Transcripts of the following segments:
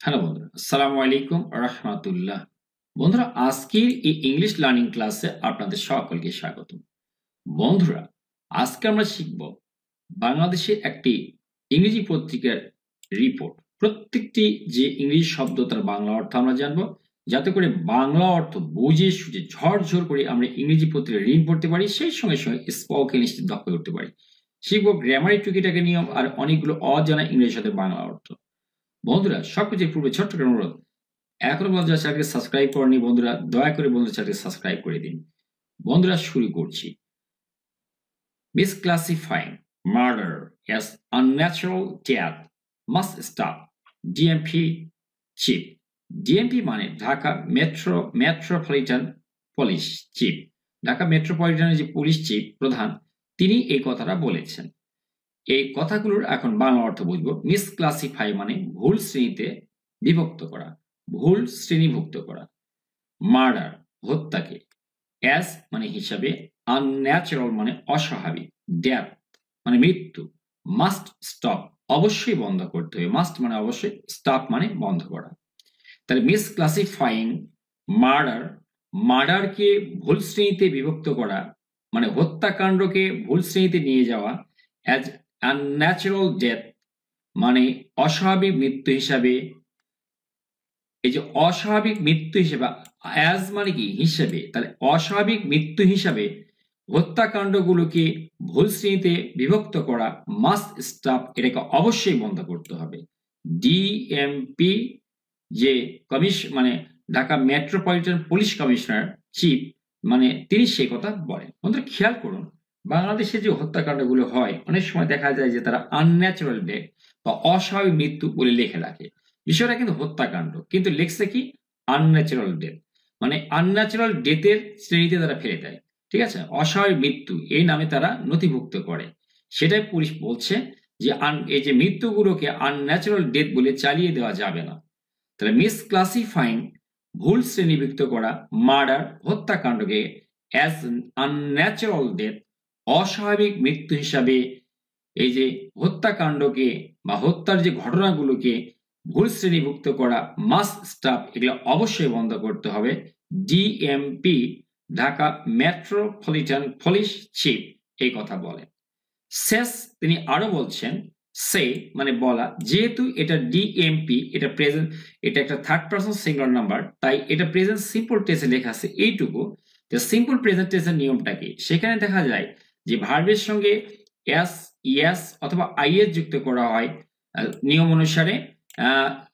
Hello বন্ধুরা, আসসালামু আলাইকুম রাহমাতুল্লাহ। বন্ধুরা, আজকের এই ইংলিশ লার্নিং ক্লাসে আপনাদের সকলকে স্বাগত। বন্ধুরা, আজকে আমরা শিখব বাংলাদেশের একটি ইংরেজি পত্রিকার রিপোর্ট। প্রত্যেকটি যে ইংরেজি শব্দ তার বাংলা অর্থ আমরা জানবো, যাতে করে বাংলা অর্থ বুঝে সুঝে ঝরঝর করে আমরা ইংরেজি পত্রিকায় রিড পড়তে পারি, সেই সঙ্গে সঙ্গে স্পোকেন ইংলিশে দক্ষ করতে পারি। শিখব গ্রামারের টুকিটাকি নিয়ম আর অনেকগুলো অজানা ইংরেজির সাথে বাংলা অর্থ। বন্ধুরা, সবকিছুর পূর্বে ছোট্ট করে অনুরোধ, এখনো বন্ধুরা চ্যানেলকে সাবস্ক্রাইব করেনি বন্ধুরা, দয়া করে বন্ধুরা চ্যানেলকে সাবস্ক্রাইব করে দিন। বন্ধুরা, শুরু করছি। Misclassifying murder as unnatural death must stop. DMP chief. DMP মানে Dhaka metropolitan police chief. Dhaka মেট্রোপলিটনের যে পুলিশ চিফ প্রধান, তিনি এই কথাটা বলেছেন। এই কথাগুলোর এখন বাংলা অর্থ বুঝবো। মিসক্লাসিফাই মানে ভুল শ্রেণীতে বিভক্ত করা, ভুল শ্রেণীভুক্ত করা। মার্ডার হত্যাকে, অ্যাজ মানে হিসাবে, আনন্যাচারাল মানে অস্বাভাবিক, ডেথ মানে মৃত্যু, মাস্ট স্টপ অবশ্যই বন্ধ করতে হবে, মাস্ট মানে অবশ্যই, স্টপ মানে বন্ধ করা। তাহলে মিসক্লাসিফাইং মার্ডার, মার্ডারকে ভুল শ্রেণীতে বিভক্ত করা মানে হত্যাকাণ্ডকে ভুল শ্রেণীতে নিয়ে যাওয়া, অ্যাজ আনন্যাচারাল ডেথ মানে অস্বাভাবিক মৃত্যু হিসাবে। এই যে অস্বাভাবিক মৃত্যু হিসেবে, অ্যাজ মানে কি হিসেবে, তাহলে অস্বাভাবিক মৃত্যু হিসাবে হত্যাকাণ্ডগুলোকে ভুল শ্রেণীতে বিভক্ত করা মাস্ট স্টপ, এটাকে অবশ্যই বন্ধ করতে হবে। ডিএমপি যে মানে Dhaka metropolitan police commissioner chief, মানে তিনি সেই কথা বলেন। বন্ধুরা, খেয়াল করুন, বাংলাদেশে যে হত্যাকাণ্ডগুলো হয় অনেক সময় দেখা যায় যে তারা আনন্যাচারাল ডেথ বা অস্বাভাবিক মৃত্যু বলে লিখে রাখে। বিষয়টা কিন্তু হত্যাকাণ্ড, কিন্তু লেখছে কি আনন্যাচারাল ডেথ, মানে আনন্যাচারাল ডেথের শ্রেণীতে তারা ফেলে দেয়। ঠিক আছে, অস্বাভাবিক মৃত্যু এই নামে তারা নথিভুক্ত করে। সেটাই পুলিশ বলছে যে এই যে মৃত্যুগুলোকে আনন্যাচারাল ডেথ বলে চালিয়ে দেওয়া যাবে না। তাহলে মিসক্লাসিফাইং ভুল শ্রেণীভুক্ত করা মার্ডার হত্যাকাণ্ডকে অ্যাজ আনন্যাচারাল ডেথ অস্বাভাবিক মৃত্যু হিসাবে, এই যে হত্যাকাণ্ডকে বা হত্যার যে ঘটনাগুলোকে ভুল শ্রেণীভুক্ত করা মাস্ট স্টপ, এগুলো অবশ্যই বন্ধ করতে হবে। DMP Dhaka metropolitan police chief এই কথা বলেন। শেষ তিনি আরো বলছেন, সে মানে বলা, যেহেতু এটা ডিএমপি, এটা প্রেজেন্ট, এটা একটা থার্ড পারসন সিঙ্গুলার নাম্বার, তাই এটা প্রেজেন্ট সিম্পল টেন্সে লেখা আছে এইটুকু। সিম্পল প্রেজেন্ট টেন্সের নিয়মটা কি, সেখানে দেখা যায় যে ভার্বের সঙ্গে এস, ইয়েস অথবা আইএস যুক্ত করা হয় নিয়ম অনুসারে।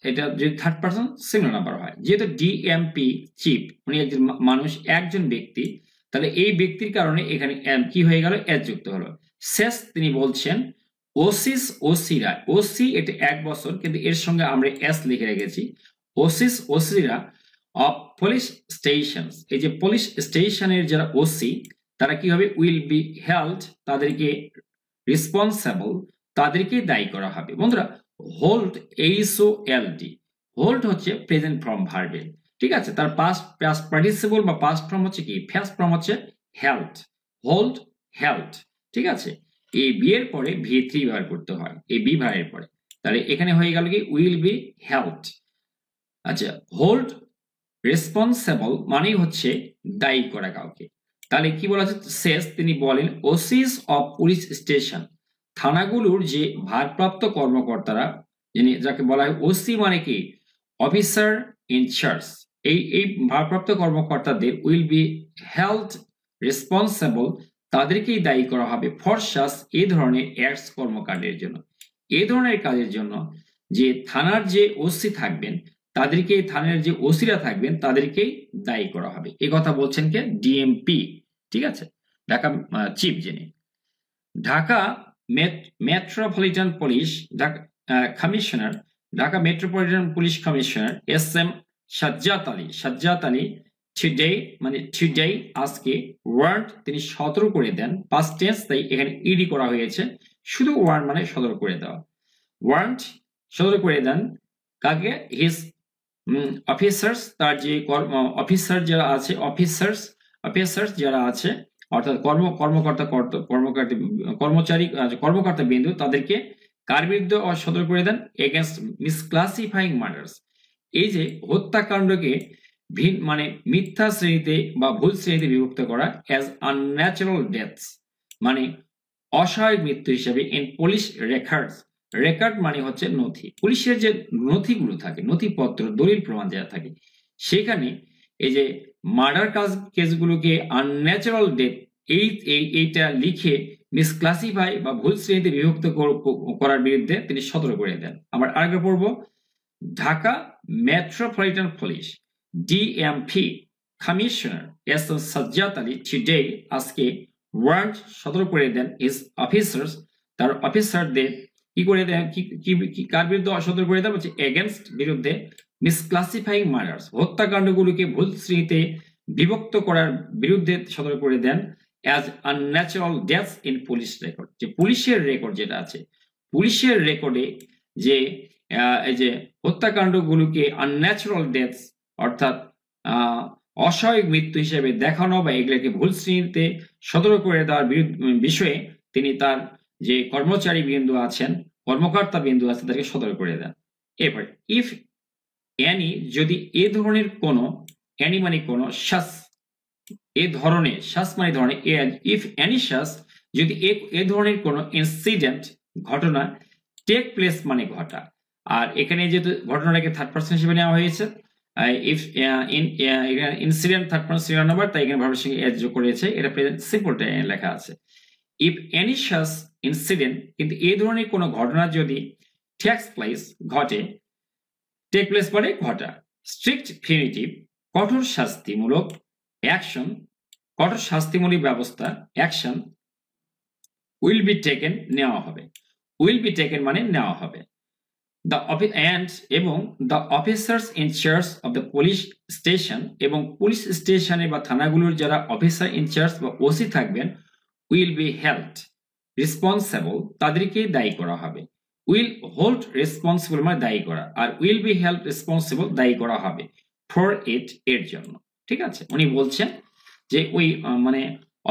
এটা যদি থার্ড পারসন সিঙ্গুলার নাম্বার হয়, যেহেতু ডিএমপি চিফ উনি একজন মানুষ, একজন ব্যক্তি, তাহলে এই ব্যক্তির কারণে এখানে কি হয়ে গেল, এস যুক্ত হলো। শেষ তিনি বলছেন, ওসিস ওসিরা, ওসি এটা 1 বছর, কিন্তু এর সঙ্গে আমরা এস লিখে রেখেছি। ওসিস ওসিরা অফ পুলিশ স্টেশন, এই যে পুলিশ স্টেশনের যারা ওসি তারা কি হবে, উইল বি হেল্ড, তাদেরকে রেসপন্সিবল, তাদেরকে দায়ী করা হবে। বন্ধুরা, হোল্ড এইচওএলডি, হোল্ড হচ্ছে প্রেজেন্ট ফর্ম ভার্বের, ঠিক আছে, তার পাস্ট পার্টিসিপল বা পাস্ট ফর্ম হচ্ছে কি, ফার্স্ট ফর্ম হচ্ছে হেল্ড, হোল্ড হেল্ড, ঠিক আছে। এই বি এর পরে ভি3 ব্যবহার করতে হয়, এই বি ভার্বের পরে, তাহলে এখানে হয়ে গেল কি উইল বি হেল্ড। আচ্ছা, হোল্ড রেসপন্সিবল মানেই হচ্ছে দায়ী করা কাউকে। তাহলে কি বলা হচ্ছে, শেষ তিনি বলেন, ওসিস অফ পুলিশ স্টেশন, থানাগুলোর যে ভারপ্রাপ্ত কর্মকর্তারা, যিনি যাকে বলা হয় ওসি মানে কি অফিসার ইনচার্জ, এই ভারপ্রাপ্ত কর্মকর্তাদের উইল বি হেল্ড রেসপন্সিবল, তাদেরকেই দায়ী করা হবে ফর সাচ, এই ধরনের অ্যাক্টস কর্মকাণ্ডের জন্য, এই ধরনের কাজের জন্য যে থানার যে ওসি থাকবেন তাদেরকে, থানার যে ওসিরা থাকবেন তাদেরকেই দায়ী করা হবে। এই কথা বলছেন কে, ডিএমপি, ঠিক আছে, ঢাকা চিফ যিনি। Dhaka metropolitan police commissioner, Dhaka metropolitan police commissioner S M Sajjad Ali today মানে টুডে আজকে, ওয়ার্ড তিনি সতর্ক করে দেন, পাস্ট টেন্স তাই এখানে ইডি করা হয়েছে, শুধু ওয়ার্ড মানে সতর্ক করে দেওয়া, ওয়ার্ড সতর্ক করে দেন কাকে, হিজ অফিসার্স, তার যে অফিসার যারা আছে, অফিসার্স যারা আছে, অর্থাৎ কর্মকর্তা বিন্দু, তাদেরকে কার বিরুদ্ধে সতর্ক করে দেন, এগেনস্ট মিসক্লাসিফাইং মার্ডার্স, এই যে হত্যাকাণ্ডকে মানে মিথ্যা শ্রেণীতে বা ভুল শ্রেণীতে বিভক্ত করা অ্যাজ আনন্যাচারাল ডেথস, মানে অস্বাভাবিক মৃত্যু হিসেবে ইন পুলিশ রেকর্ডস। রেকর্ড মানে হচ্ছে নথি, পুলিশের যে নথিগুলো থাকে, নথিপত্র, দলিল প্রমাণ যা থাকে, সেখানে এই যে মার্ডার কেসগুলোকে আনন্যাচারাল ডেথ এইটা লিখে মিসক্লাসিফাই বা ভুল শ্রেণীতে বিভক্ত করার বিরুদ্ধে তিনি সতর্ক করে দেন। আমরা আগে পড়ব Dhaka metropolitan police DMP commissioner S M Sajjad Ali today আজকে ওয়ার্ড সতর্ক করে দেন ইজ অফিসার্স, তার অফিসারদের কি করে দেন, কি কার বিরুদ্ধে সতর্ক করে দেন বলছে এগেনস্ট বিরুদ্ধে মিসক্লাসিফাইং মার্ডার্স, হত্যাকাণ্ডগুলোকে ভুল শ্রেণীতে বিভক্ত করার বিরুদ্ধে সতর্ক করে দেন as unnatural deaths in police record. যে পুলিশের রেকর্ড যেটা আছে, পুলিশের রেকর্ডে যে এই যে হত্যাকাণ্ডগুলোকে আনন্যাচারাল ডেথস অর্থাৎ অস্বাভাবিক মৃত্যু হিসেবে দেখানো বা এগুলোকে ভুল শ্রেণীতে সতর্ক করে দেওয়ার বিষয়ে তিনি তার যে কর্মচারী বিন্দু আছেন, কর্মকর্তা বিন্দু আছে, তাদেরকে সতর্ক করে দেন। এরপর ইফ এনি, যদি এ ধরনের কোনো, এনি মানে কোনো, শাস এ ধরনের, শাস মানে ধরনের, ইফ এনি শাস যদি এ ধরনের কোনো ইনসিডেন্ট ঘটনা টেক প্লেস মানে ঘটা, আর এখানে যেহেতু ঘটনাটাকে থার্ড পারসন হিসেবে নেওয়া হয়েছে, if incident third person serial number, তাই এখানে ভার্বের সঙ্গে এস যোগ করেছে, এটা প্রেজেন্ট সিম্পলটা লেখা আছে। ইফ এনি শাস ইনসিডেন্ট, কিন্তু এই ধরনের কোনো ঘটনা যদি টেক্স প্লেস ঘটে, টেক প্লেস মানে ঘটা, স্ট্রিক্ট পিউনিটিভ কঠোর শাস্তিমূলক অ্যাকশন, কঠোর শাস্তিমূলক ব্যবস্থা অ্যাকশন উইল বি টেকেন নেওয়া হবে, উইল বি টেকেন মানে নেওয়া হবে। এবং the officers in charge of the police station, এবং পুলিশ স্টেশনে বা থানাগুলোর যারা অফিসার ইন চার্জ বা ওসি থাকবেন, উইল বি হেল্ড রেসপন্সিবল, তাদেরকে দায়ী করা হবে। উইল হোল্ড রেসপন্সিবল মানে দায়ী করা, আর উইল বি হেল্ড রেসপন্সিবল দায়ী করা হবে ফর ইট, এর জন্য। ঠিক আছে, উনি বলছেন যে ওই মানে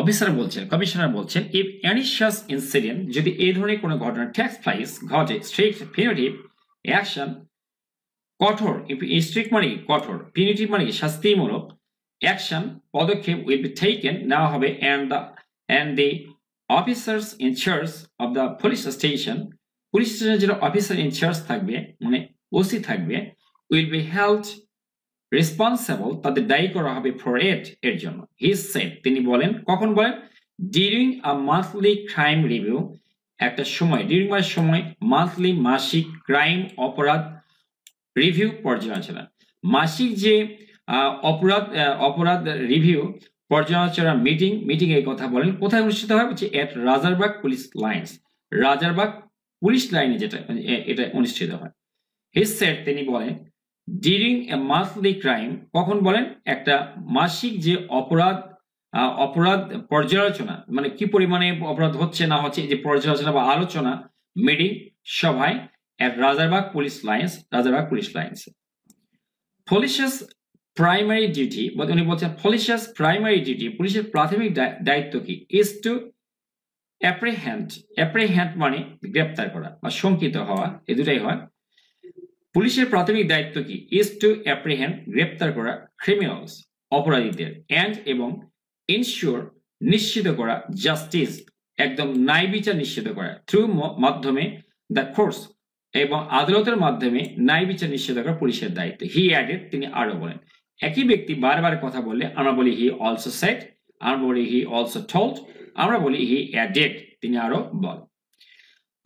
অফিসার বলছেন, কমিশনার বলছেন, ইফ এনি সাচ ইনসিডেন্ট, যদি এই ধরনের কোনো ঘটনা টেক্স প্লেস ঘটে, স্ট্রিক্ট পিউনিটিভ অ্যাকশন, কঠোর, স্ট্রিক্ট মানে কঠোর, পিউনিটিভ মানে শাস্তিমূলক, অ্যাকশন পদক্ষেপ উইল বি টেকেন নেওয়া হবে, and the officers in charge of the police station, police স্টেশনের যারা অফিসার ইন চার্জ থাকবে মানে ওসি থাকবে, উইল বি হেল্ড রেসপন্সিবল, তাদের দায়ী করা হবে ফর ইট, এর জন্য। হি সেড, তিনি বলেন, কখন বলেন, during a monthly crime review, একটা সময়, ডিউরিং মানে সময়, মান্থলি মাসিক, ক্রাইম অপরাধ, রিভিউ পর্যালোচনা, মাসিক যে অপরাধ রিভিউ পর্যালোচনা মিটিং এর কথা বলেন, কোথায় অনুষ্ঠিত হয় বলছে at Rajarbagh police lines, Rajarbagh police লাইনে যেটা এটা অনুষ্ঠিত হয়। হি সেড, তিনি বলেন, ডিউরিং এ মান্থলি ক্রাইম, কখন বলেন, একটা মাসিক যে অপরাধ পর্যালোচনা, মানে কি পরিমাণে অপরাধ হচ্ছে না হচ্ছে, যে পর্যালোচনা বা আলোচনা, মিটিং সভায় at Rajarbagh police lines, Rajarbagh police lines. পুলিশের প্রাইমারি ডিউটি, উনি বলছেন পুলিশের প্রাইমারি ডিউটি, পুলিশের প্রাথমিক দায়িত্ব কি, ইজ টু অ্যাপ্রিহেন্ড, অ্যাপ্রিহেন্ড মানে গ্রেপ্তার করা বা শঙ্কিত হওয়া, এই দুটাই হয়। পুলিশের প্রাথমিক দায়িত্ব কি, ইজ টু অ্যাপ্রিহেন্ড গ্রেপ্তার করা, ক্রিমিনালস অপরাধীদের, এন্ড এবং ইনশিওর নিশ্চিত করা, জাস্টিস একদম ন্যায় বিচার নিশ্চিত করা, থ্রু মাধ্যমে, দ্য কোর্স এবং আদালতের মাধ্যমে ন্যায় বিচার নিশ্চিত করা পুলিশের দায়িত্ব। হি অ্যাডেড, তিনি আরো বলেন। একই ব্যক্তি বারবার কথা বললে আমরা বলি হি অলসো সেড, আমরা বলি হি অলসো টোল্ড, আমরা বলি হি অ্যাডেড, তিনি আরো বলেন।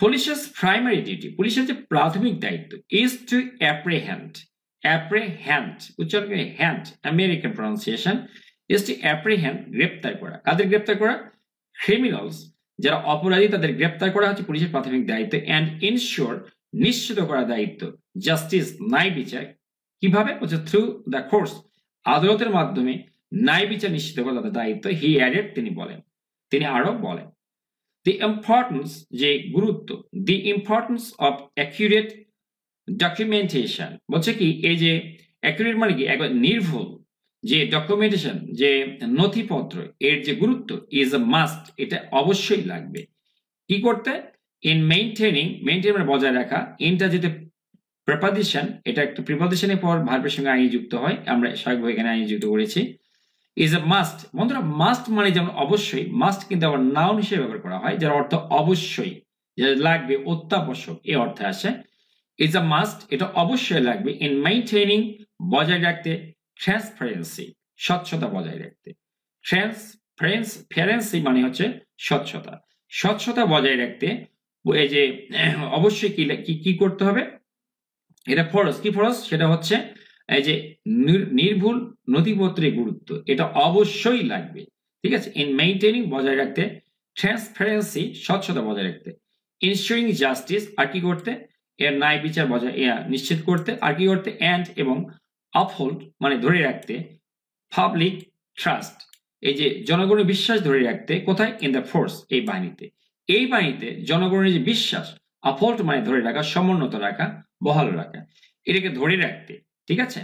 পুলিশের প্রাইমারি ডিউটি, পুলিশের যে প্রাথমিক দায়িত্ব, ইজ টু অ্যাপ্রিহেন্ড, অ্যাপ্রিহেন্ড উচ্চারণ করে hand, American pronunciation, is to apprehend গ্রেপ্তার করা, কাদের গ্রেপ্তার করা, ক্রিমিনালস যারা অপরাধী তাদের গ্রেপ্তার করা হচ্ছে পুলিশের প্রাথমিক দায়িত্ব, এন্ড ইনশিওর নিশ্চিত করা দায়িত্ব, জাস্টিস ন্যায় বিচার, কিভাবে বলছে থ্রু দ্য কোর্স আদালতের মাধ্যমে ন্যায় বিচার নিশ্চিত করা তাদের দায়িত্ব। হি অ্যাডেড, তিনি বলেন, তিনি আরো বলেন, দি ইম্পর্টেন্স যে গুরুত্ব, the importance of accurate documentation, বলছে কি এই যে অ্যাকিউরেট মানে কি একবার নির্ভুল যে ডকুমেন্টেশন যে নথিপত্র, এর যে গুরুত্ব, ইজ আ মাস্ট, এটা অবশ্যই লাগবে কি করতে, ইন মেইনটেইনিং, মেইনটেইন মানে বজায় রাখা, ইনটা যেতে প্রিপজিশন, এটা একটা প্রিপজিশনের পর ভার্বের সঙ্গে আইএনজি যুক্ত হয়, আমরা স্বাভাবিকভাবে এখানে আইএনজি যুক্ত করেছি। ইজ এ মাস্ট, বন্ধুরা মাস্ট মানে যেমন অবশ্যই, মাস্ট কিন্তু আবার নাউন হিসেবে ব্যবহার করা হয়, যার অর্থ অবশ্যই, যেটা লাগবে, অত্যাবশ্যক এই অর্থে আসে। ইজ আ মাস্ট, এটা অবশ্যই লাগবে, ইন মেইনটেইনিং বজায় রাখতে, ট্রান্সপারেন্সি স্বচ্ছতা বজায় রাখতে। ট্রান্সপারেন্সি মানে হচ্ছে স্বচ্ছতা, স্বচ্ছতা বজায় রাখতে এই যে অবশ্যই কি কি করতে হবে, এটা ফরজ, কি ফরজ, সেটা হচ্ছে এই যে নির্ভুল নথিপত্রের গুরুত্ব, এটা অবশ্যই লাগবে, ঠিক আছে। ইন মেইনটেইনিং বজায় রাখতে, ট্রান্সপারেন্সি স্বচ্ছতা বজায় রাখতে, ইনশিওরিং জাস্টিস আর কি করতে, এর ন্যায় বিচার বজায় নিশ্চিত করতে, আর কি করতে, এন্ড এবং আপহোল্ড মানে ধরে রাখতে, পাবলিক ট্রাস্ট এই যে জনগণের বিশ্বাস ধরে রাখতে, কোথায়, ইন দ্য ফোর্স এই বাহিনীতে, এই বাহিনীতে জনগণের যে বিশ্বাস, আপহোল্ড মানে ধরে রাখা, সমুন্নত রাখা, বহাল রাখা, এটাকে ধরে রাখতে, ঠিক আছে।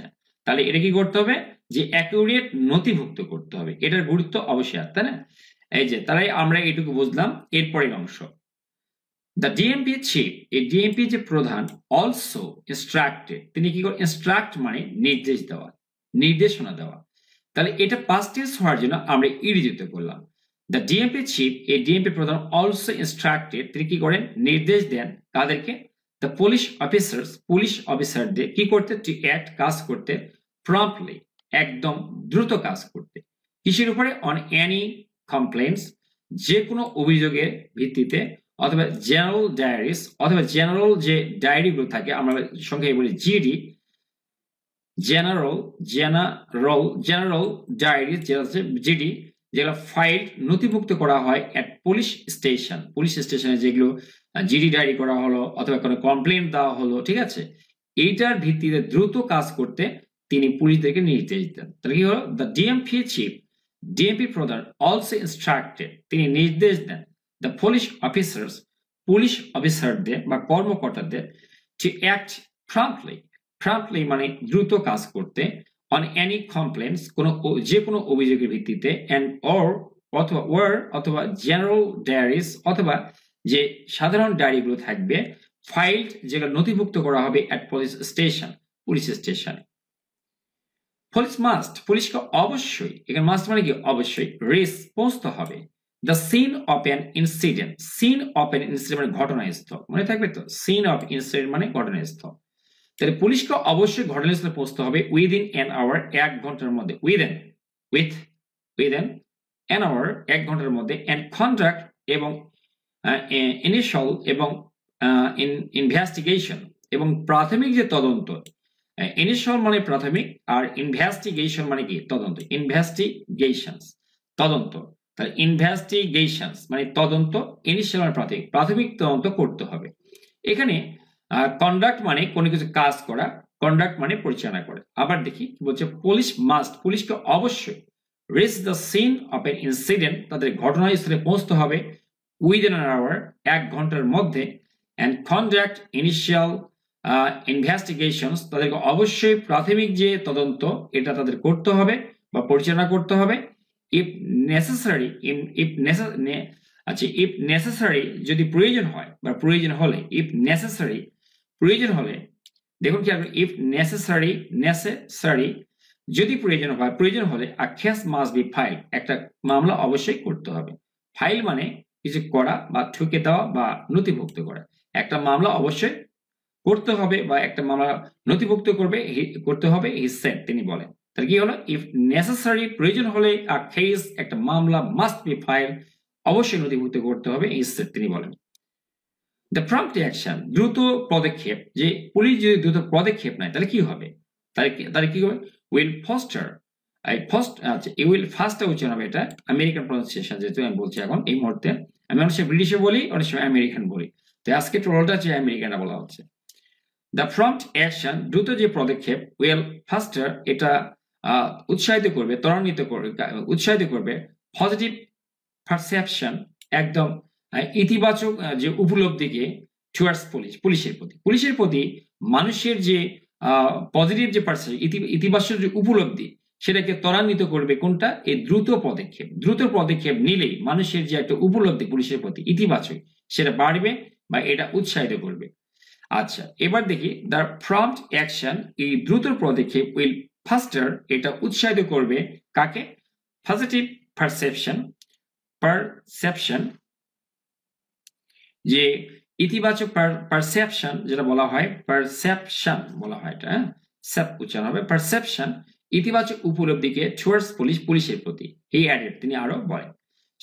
তাহলে এটা কি করতে হবে, যে অ্যাকুরেট নথিভুক্ত করতে হবে, এটার গুরুত্ব অবশ্যই আছে, তাই না। এই যে তারাই আমরা এটুকু বুঝলাম। এরপরের অংশ, দ্য ডিএমপি চিফ, এই ডিএমপি যে প্রধান, অলসো ইনস্ট্রাক্টেড, তিনি কি করেন, ইনস্ট্রাক্ট মানে নির্দেশ দেওয়া, নির্দেশনা দেওয়া, তাহলে এটা পাস্ট টেন্স হওয়ার জন্য আমরা ইডি যুক্ত করলাম। দ্য ডিএমপি চিফ, এই ডিএমপি প্রধান, অলসো ইনস্ট্রাক্টেড, তিনি কি করেন, নির্দেশ দেন তাদেরকে, দ্য পুলিশ অফিসার্স, পুলিশ অফিসারদের কি করতে, টু অ্যাক্ট কাজ করতে, প্রম্পটলি একদম দ্রুত কাজ করতে, কিসের উপরে, অন এনি কমপ্লেন্টস যে কোনো অভিযোগের ভিত্তিতে, অথবা জেনারেল ডায়েরিস, অথবা জেনারেল যে ডায়েরিগুলো থাকে আমরা সংক্ষেপে বলি জিডি, জেনারেল ডায়েরিজ যেটা হচ্ছে জিডি, যেগুলো ফাইল নথিভুক্ত করা হয় এট পুলিশ স্টেশন, পুলিশ স্টেশনে যেগুলো জিডি ডায়েরি করা হলো অথবা কোনো কমপ্লেন দেওয়া হলো, ঠিক আছে, এইটার ভিত্তিতে দ্রুত কাজ করতে তিনি পুলিশদেরকে নির্দেশ দেন। তাহলে কি হলো, দ্য ডিএমপি চিফ, ডিএমপি প্রধান, অলসো ইনস্ট্রাক্টেড তিনি নির্দেশ দেন, দ্য পুলিশ অফিসার্স, পুলিশ অফিসারদের বা কর্মকর্তাদের, টু অ্যাক্ট প্রম্পটলি মানে দ্রুত কাজ করতে, অন এনি কমপ্লেন্টস যে কোনো অভিযোগের ভিত্তিতে, এন্ড অথবা জেনারেল ডায়েরিজ অথবা যে সাধারণ ডায়েরিগুলো থাকবে, ফাইলড যেগুলো নথিভুক্ত করা হবে এট পুলিশ স্টেশন, পুলিশ স্টেশনে। পুলিশকে অবশ্যই, এখানে মাস্ট মানে কি অবশ্যই, রিচ পৌঁছতে হবে, the scene of an incident, scene of an incident মানে ঘটনাস্থল, মনে থাকবে তো, সিন অফ ইনসিডেন্ট মানে ঘটনাস্থল। তাহলে পুলিশকে অবশ্যই ঘটনাস্থলে পৌঁছতে হবে উইদিন অ্যান আওয়ার, 1 ঘন্টার মধ্যে, উইদিন অ্যান আওয়ার 1 ঘন্টার মধ্যে, অ্যান্ড কন্ডাক্ট এবং ইনিশিয়াল এবং ইনভেস্টিগেশন এবং প্রাথমিক যে তদন্ত, ইনিশিয়াল মানে প্রাথমিক আর ইনভেস্টিগেশন মানে কি তদন্ত, ইনভেস্টিগেশনস তদন্ত, তাহলে ইনভেস্টিগেশনস মানে তদন্ত, ইনিশিয়াল মানে প্রাথমিক তদন্ত করতে হবে। এখানে কন্ডাক্ট মানে কোনো কিছু কাজ করা, কন্ডাক্ট মানে পরিচালনা করে। আবার দেখি কি বলছে, পুলিশকে অবশ্যই reach the scene of an incident, তাদের ঘটনাস্থলে পৌঁছতে হবে উইদিন অ্যান আওয়ার 1 ঘন্টার মধ্যে, অ্যান্ড কন্ডাক্ট ইনিশিয়াল ইনভেস্টিগেশনস, তাদেরকে অবশ্যই প্রাথমিক যে তদন্ত এটা তাদের করতে হবে বা পরিচালনা করতে হবে। ইফ নেসেসারি যদি প্রয়োজন হয় বা প্রয়োজন হলে, প্রয়োজন হলে দেখুন কি, ইফ নেসেসারি যদি প্রয়োজন হয়, প্রয়োজন হলে a case must be file, একটা মামলা অবশ্যই করতে হবে। ফাইল মানে কিছু করা বা ঠুকে দেওয়া বা নথিভুক্ত করা, একটা মামলা অবশ্যই করতে হবে বা একটা মামলা নথিভুক্ত করতে হবে, হি সেড তিনি বলেন। তাহলে কি হলো, ইফ নেসেসারি প্রয়োজন হলে আ কেস একটা মামলা মাস্ট বি ফাইল অবশ্যই নথিভুক্ত করতে হবে, হি সেড তিনি বলেন। দ্য প্রম্পট অ্যাকশন দ্রুত পদক্ষেপ, যে পুলিশ যদি দ্রুত পদক্ষেপ নেয় তাহলে কি হবে, তাহলে কি হবে, উইল ফস্টার, আচ্ছা উইল ফাস্টার উচ্চারণ হবে, এটা আমেরিকান প্রনাউন্সিয়েশন যেহেতু আমি বলছি এখন এই মুহূর্তে, আমি অনেক সময় ব্রিটিশে বলি অনেক সময় আমেরিকান বলি, তো আজকে টোটালটা যে আমেরিকানটা বলা হচ্ছে। দ্য প্রম্পট অ্যাকশন দ্রুত যে পদক্ষেপ, উইল ফাস্টার এটা উৎসাহিত করবে, ত্বরান্বিত করবে, উৎসাহিত করবে পজিটিভ পারসেপশন একদম ইতিবাচক যে উপলব্ধিকে টুয়ার্ডস পুলিশের প্রতি মানুষের যে পজিটিভ যে পারসেপশন, ইতিবাচক যে উপলব্ধি সেটাকে ত্বরান্বিত করবে কোনটা, এই দ্রুত পদক্ষেপ নিলেই মানুষের যে একটা উপলব্ধি পুলিশের প্রতি ইতিবাচক সেটা বাড়বে বা এটা উৎসাহিত করবে। আচ্ছা, এবার দেখি দ্য প্রম্পট অ্যাকশন, এই দ্রুত পদক্ষেপ উইল ফাস্টার, এটা উৎসাহিত করবে কাকে? পজিটিভ পারসেপশন, যে ইতিবাচক পারসেপশন যেটা বলা হয়, পারসেপশন বলা হয়, এটা সেপ উচ্চারণ হবে, পারসেপশন, ইতিবাচক উপলব্ধিকে টুয়ার্ডস পুলিশের প্রতি। হি অ্যাডেড, তিনি আরো বলেন,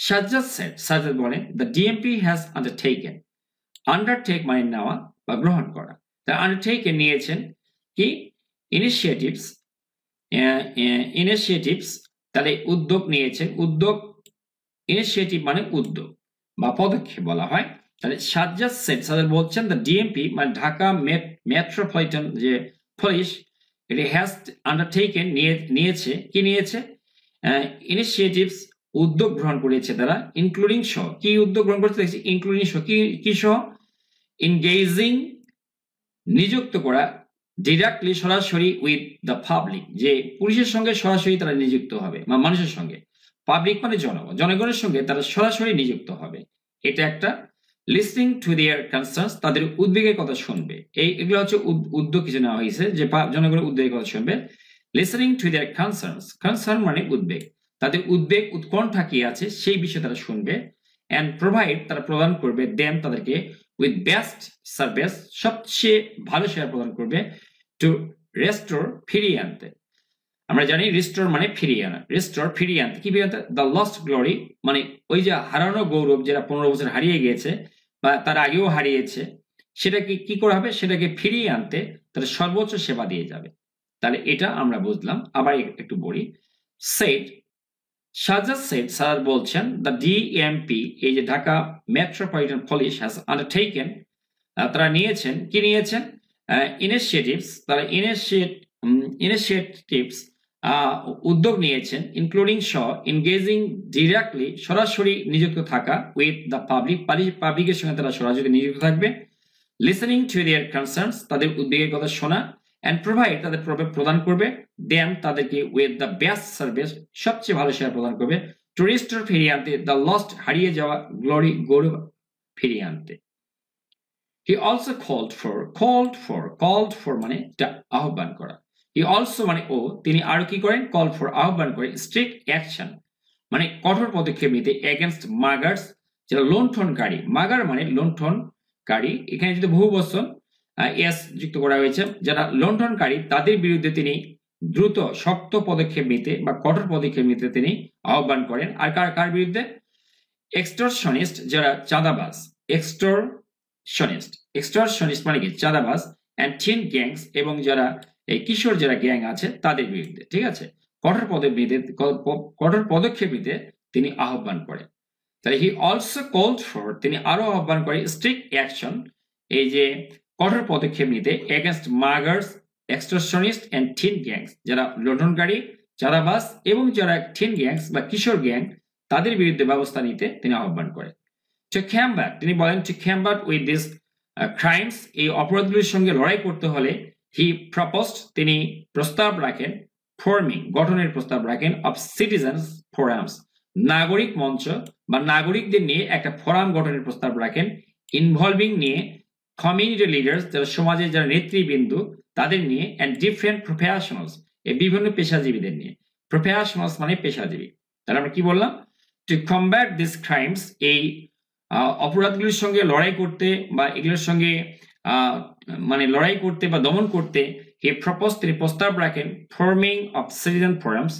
সাজ্জাদ বলেন, the DMP has undertaken, undertake মানে নেওয়া বা গ্রহণ করা, তা আন্ডারটেকেন নিয়েছেন কি? ইনিশিয়েটিভস, তাহলে উদ্যোগ নিয়েছেন, উদ্যোগ, ইনিশিয়েটিভ মানে উদ্যোগ বা পদক্ষেপ বলা হয়। তাহলে সাজ্জাদ বলছেন দ্য ডিএমপি মানে ঢাকা মেট্রোপলিটন যে পুলিশ, এটি হ্যাজ আন্ডারটেকেন নিয়েছে, কি নিয়েছে? ইনিশিয়েটিভস, উদ্যোগ গ্রহণ করেছে তারা, ইনক্লুডিং সহ, কি উদ্যোগ গ্রহণ করেছে দেখছি, ইনক্লুডিং সহ, কি সহ? এনগেজিং, নিযুক্ত করা, ডিরেক্টলি সরাসরি উইথ দ্য পাবলিক, যে পুলিশের সঙ্গে সরাসরি তারা নিযুক্ত হবে, বা মানুষের সঙ্গে, পাবলিক মানে জনগণের সঙ্গে তারা সরাসরি নিযুক্ত হবে, এটা একটা। লিসনিং টু দেয়ার কনসার্নস, তাদের উদ্বেগের কথা শুনবে, এগুলো হচ্ছে উদ্যোগ কিছু নেওয়া হয়েছে যে জনগণের উদ্বেগের কথা শুনবে। লিসনিং টু দেয়ার কনসার্ন মানে উদ্বেগ, তাদের উদ্বেগ উৎকণ্ঠা কি আছে সেই বিষয়ে তারা শুনবে। অ্যান্ড প্রোভাইড, তারা প্রদান করবে, দেন তাদেরকে, উইথ বেস্ট সার্ভিস, সবচেয়ে ভালো সেবা প্রদান করবে, টু রেস্টোর, ফিরিয়ে আনতে। আমরা জানি রিস্টোর মানে ফিরিয়ে আনা, রিস্টোর ফিরিয়ে আনতে, কি ফিরিয়ে আনতে? দ্য লস্ট গ্লোরি, মানে ওই যে হারানো গৌরব যেটা 15 বছর হারিয়ে গিয়েছে বা তার আগেও হারিয়েছে, সেটাকে কি করা হবে? সেটাকে ফিরিয়ে আনতে তারা সর্বোচ্চ সেবা দিয়ে যাবে। তাহলে এটা আমরা বুঝলাম। আবার একটু বলি। সাজ্জাদ বলছেন দ্য ডিএমপি, এই যে Dhaka metropolitan police has undertaken, তারা নিয়েছেন, কি নিয়েছেন? ইনিশিয়েটিভস, তারা ইনিশিয়েটিভস উদ্যোগ নিয়েছেন, ইনক্লুডিং সহ, এনগেজিং ডিরেক্টলি, সরাসরি নিযুক্ত থাকা, উইথ দ্য পাবলিকের সঙ্গে তারা সরাসরি নিযুক্ত থাকবে। লিসেনিং টু দেয়ার কনসার্নস, তাদের উদ্বেগের কথা শোনা। অ্যান্ড প্রোভাইড, তাদের প্রদান করবে। দেন, তাদেরকে, উইথ দ্য বেস্ট সার্ভিস, সবচেয়ে ভালো সেবা প্রদান করবে। টু রিস্টোর, ফিরিয়ে আনতে, দ্য লস্ট, হারিয়ে যাওয়া গ্লোরি, গৌরব ফিরিয়ে আনতে। He also called for মানে আহ্বান করা। He also মানে ও, তিনি আরো কি করেন? called for, আহ্বান করে, strict action মানে কঠোর পদক্ষেপ নিতে, against muggers, যারা লুণ্ঠনকারী, মাগার মানে লুণ্ঠনকারী, এখানে যদি বহু বচন এস যুক্ত করা হয়েছে, যারা লুণ্ঠনকারী তাদের বিরুদ্ধে তিনি দ্রুত শক্ত পদক্ষেপ নিতে বা কঠোর পদক্ষেপ নিতে তিনি আহ্বান করেন। আর কার বিরুদ্ধে? এক্সটরশনিস্ট, যারা চাঁদাবাজ, এক্সটরশনিস্ট মানে কি? চাঁদাবাজ। অ্যান্ড টিন গ্যাংস, এবং যারা এই কিশোর যারা গ্যাং আছে তাদের বিরুদ্ধে, ঠিক আছে, কঠোর পদক্ষেপ নিতে তিনি আহ্বান করেন। তাহলে হি অলসো কল্ড ফর, তিনি আরো আহ্বান করে, স্ট্রিক্ট অ্যাকশন, এই যে কঠোর পদক্ষেপ নিতে, এগেনস্ট মাগার্স, এক্সটরশনিস্ট অ্যান্ড টিন গ্যাংস, যারা লুণ্ঠনকারী, চাঁদাবাজ এবং যারা টিন গ্যাংস বা কিশোর গ্যাং, তাদের বিরুদ্ধে ব্যবস্থা নিতে তিনি আহ্বান করেন। টু কম্ব্যাট, তিনি বলেন, to combat with this crimes, এই অপরাধগুলির সঙ্গে লড়াই করতে হলে, হি প্রপোজড, তিনি প্রস্তাব রাখেন, ফর্মিং, গঠনের প্রস্তাব রাখেন, অফ সিটিজেন্স ফোরামস, নাগরিক মঞ্চ বা নাগরিকদের নিয়ে একটা ফোরাম গঠনের প্রস্তাব রাখেন, ইনভলভিং নিয়ে, কমিউনিটি লিডার্স, যারা সমাজের যারা নেতৃবৃন্দু তাদের নিয়ে, অ্যান্ড ডিফারেন্ট প্রফেশনালস, এই বিভিন্ন পেশাজীবীদের নিয়ে। প্রফেশনালস মানে পেশাজীবী। তাহলে আমরা কি বললাম? টু কম্ব্যাট দিস ক্রাইমস, এই অপরাধগুলির সঙ্গে লড়াই করতে বা এগুলোর সঙ্গে মানে লড়াই করতে বা দমন করতে, হি প্রপোজ, তিনি প্রস্তাব রাখেন, ফর্মিং অফ সিটিজেন ফোরামস,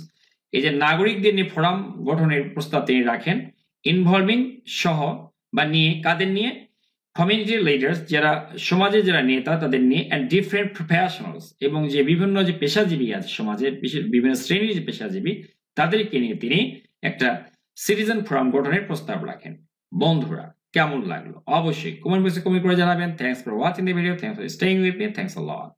এই যে নাগরিকদের নিয়ে ফোরাম গঠনের প্রস্তাব তিনি রাখেন, ইনভলভিং সহ বা নিয়ে, কাদের নিয়ে? কমিউনিটি লিডার্স, যারা সমাজের যারা নেতা তাদের নিয়ে, অ্যান্ড ডিফারেন্ট প্রফেশনালস, এবং যে বিভিন্ন যে পেশাজীবী আছে সমাজের, বিভিন্ন শ্রেণীর যে পেশাজীবী তাদেরকে নিয়ে তিনি একটা সিটিজেন ফোরাম গঠনের প্রস্তাব রাখেন। বন্ধুরা, কেমন লাগলো? অবশ্যই কমেন্ট বক্সে কমেন্ট করে জানাবেন। Thanks for watching the video, thanks for staying with me, thanks a lot.